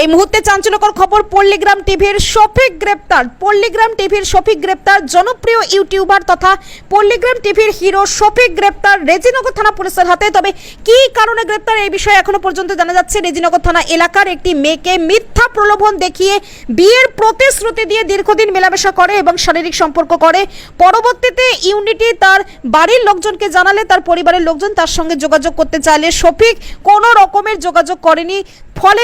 এই মুহূর্তে চাঞ্চল্যকর খবর, পল্লীগ্রাম টিভির শফিক গ্রেপ্তার। পল্লীগ্রাম টিভির শফিক গ্রেপ্তার। জনপ্রিয় ইউটিউবার তথা পল্লীগ্রাম টিভির হিরো শফিক গ্রেপ্তার রেজিনগর থানা পুলিশের হাতে। তবে কি কারণে গ্রেপ্তার এই বিষয়ে এখনো পর্যন্ত জানা যাচ্ছে। রেজিনগর থানা এলাকার একটি মেয়েকে মিথ্যা প্রলোভন দেখিয়ে বিয়ের প্রতিশ্রুতি দিয়ে দীর্ঘদিন মেলামেশা করে এবং শারীরিক সম্পর্ক করে। পরবর্তীতে ইউনিটি তার বাড়ির লোকজনকে জানালে তার পরিবারের লোকজন তার সঙ্গে যোগাযোগ করতে চাইলে শফিক কোনো রকমের যোগাযোগ করেনি। ফলে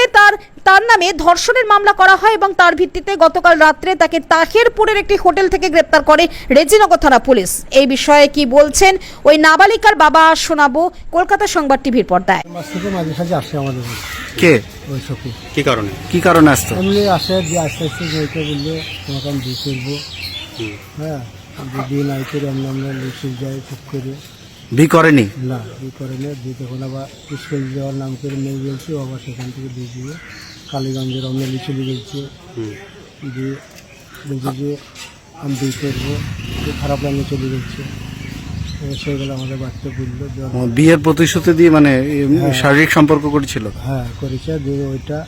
তার নামে ধর্ষণের মামলা করা হয় এবং তার ভিত্তিতে গতকাল রাত্রে তাকে তাহেরপুরের একটি হোটেল থেকে গ্রেপ্তার করে রেজিনগর থানা পুলিশ। এই বিষয়ে কি বলছেন ওই নাবালিকার বাবা শোনাবো কলকাতা সংবাদ টিভির পর্দায়। মাঝে সাঝে আসে আমাদের কে ওই শফিক। কি কারণে আসতো? এমনি আসে যে আস্তে আস্তে বইতে বললে তোমাকে আমি বিয়ে করবো। হ্যাঁ, বিয়ে নাই করে আমরা লিখে যাই চুপ করে। বি করেনি? না, বিয়ে করে না। দিয়ে তখন আবার স্কুল যাওয়ার নাম করে মেয়ে বলছি, আবার সেখান থেকে দিয়ে দিয়ে কালীগঞ্জের আমরা লিখে গেছি। দিয়ে বলছি যে আমি বিয়ে করবো, খারাপ লাগে চলে গেছে। সেগুলো আমাদের বাড়িতে বললো বিয়ের প্রতিশ্রুতি দিয়ে, মানে শারীরিক সম্পর্ক করেছিল। হ্যাঁ, করেছে। দিয়ে ওইটা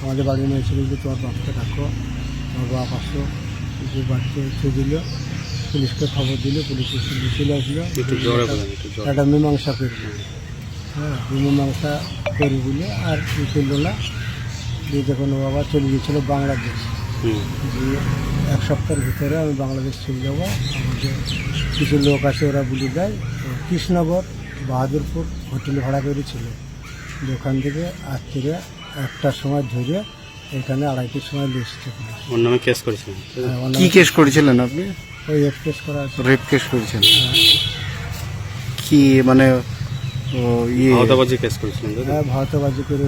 আমাদের বাড়ির মেয়ে ছিল যে তোমার বাপকে ডাকো, তোমার বাপ আসো। যে বাড়িতে এসে দিল, পুলিশকে খবর দিল, পুলিশ চলে আসলো। একটা মীমাংসা করবে। হ্যাঁ, মীমাংসা করি বলে আর করলো না। দিয়ে যখন ও বাবা চলে গিয়েছিলো বাংলাদেশ, দিয়ে এক সপ্তাহের ভিতরে আমি বাংলাদেশ চলে যাবো। আমাদের কিছু লোক আছে, ওরা বলে দেয় কৃষ্ণনগর বাহাদুরপুর হোটেল ভাড়া করেছিল। ওখান থেকে আজ থেকে 1টার সময় ধরে এখানে 2:30টার সময় লিস্টে ওর নামে কেস করেছিলেন? কি কেস করেছিলেন আপনি? ওই রেপ কেস করা আছে। রেপ কেস করেছেন? কি মানে ভাওতাবাজি কেস করেছিলেন? হ্যাঁ, ভাওতাবাজি করে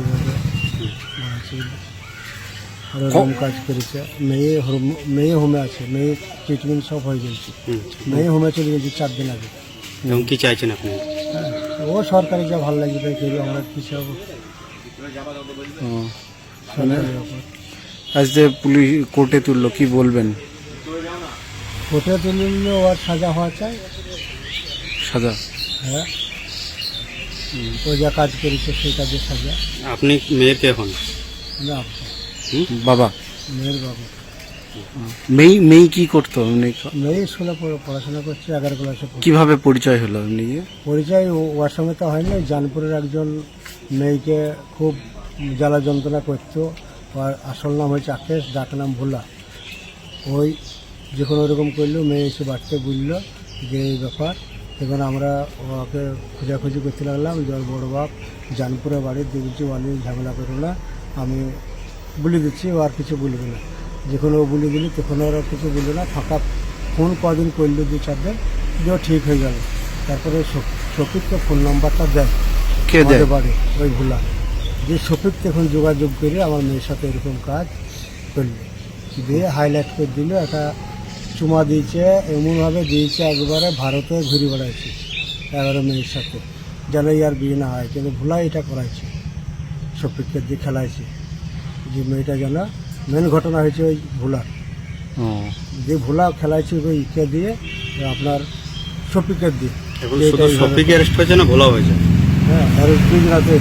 রকম কাজ করেছে। মেয়ে হোমে আছে, মেয়ে ট্রিটমেন্ট সব হয়ে গেছে। মেয়ে হোমে চলে গেছে 4 দিন আগে। এবং কি চাইছেন আপনি? হ্যাঁ, ও সরকারি যা ভালো লাগবে তাই করি, আমরা কিছু হবো। আজ যে পুলিশ কোর্টে তুললো, কি বলবেন? কোর্টে তুললে ওর সাজা হওয়া চাই। সাজা? হ্যাঁ, ও যা কাজ করেছে সেই কাজের সাজা। আপনি মেয়ের কে হন? না, বাবা। মেয়ের বাবা। মেয়ে কি করতো? মেয়ে স্কুলে পড়াশোনা করছে, 11 ক্লাসে। কিভাবে পরিচয় হলো এমনি? পরিচয় ওর সঙ্গে তো হয়নি। জানপুরের একজন মেয়েকে খুব জ্বালা যন্ত্রণা করতো। ওর আসল নাম হয়েছে আকেশ, ডাক নাম ভোলা। ওই যে কোনো রকম করলো, মেয়ে এসে বাড়িতে বললো যে এই ব্যাপার। এখন আমরা ওকে খোঁজাখুঁজি করতে লাগলাম যে ওর বড়ো বাপ জানপুরে বাড়ি। দেখছি অনেক ঝামেলা করো না, আমি বলে দিচ্ছি, ও আর কিছু বলবে না। যখন ও বলে দিলি তখন ওরা কিছু বললো না। ফাঁকা ফোন কদিন করলো, 2-4 দিন, যে ও ঠিক হয়ে গেল। তারপরে শফিককে ফোন নাম্বারটা দেয়। কে দেয়? বাড়ি ওই ভোলা। যে শফিক তখন যোগাযোগ করে আমার মেয়ের সাথে এরকম কাজ করলো। দিয়ে হাইলাইট করে দিল, একটা চুমা দিয়েছে, এমনভাবে দিয়েছে একবারে ভারতে ঘুরে বেড়াইছে 11 মেয়ের সাথে, যেন আর বিয়ে না হয়। কিন্তু ভোলা এটা করাইছে, শফিককে দিয়ে খেলাইছে যে মেয়েটা যেন। মেন ঘটনা হয়েছে ওই ভোলার। যে ভোলা খেলাইছে ওই ইকে দিয়ে, আপনার শফিকের দিয়ে। শফিক অ্যারেস্ট হয়েছে না ভোলা হয়েছে? হ্যাঁ, আর 2 রাতে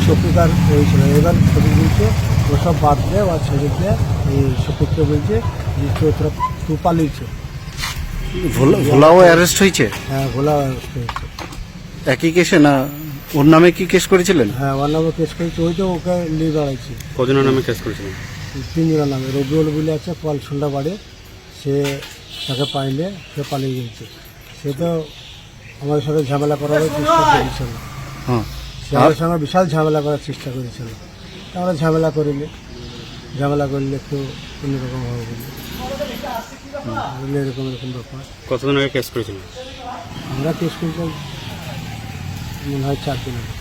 শফিক আর হয়েছিল। এবার শফিক বলছে ওসব বাদ দেয় আর ছেড়ে দিয়ে এই শফিককে বলছে যে তোরা তুই পালিয়েছে। ভোলাও অ্যারেস্ট হয়েছে? হ্যাঁ, ভোলা অ্যারেস্ট হয়েছে। একই কেসে না? ওর নামে কি কেস করেছিলেন? হ্যাঁ, ওর নামে কেস করেছে। ওই তো ওকে নিয়ে দাঁড়াইছে। কজনের নামে কেস করেছিলেন? 3 জনের নামে। রবিউল বলে আছে পালসুন্ডা বাড়ি, সে তাকে পাইলে সে পালিয়ে গেছে। সে তো আমাদের সাথে ঝামেলা করার চেষ্টা করেছিল। সে আমাদের সঙ্গে বিশাল ঝামেলা করার চেষ্টা করেছিল। আমরা ঝামেলা করিনি। ঝামেলা করলে একটু অন্যরকম হবে বলে এরকম ব্যাপার। কতদিন আগে কেস করেছিলেন? আমরা কেস করতে মনে হয় 4 দিন আগে।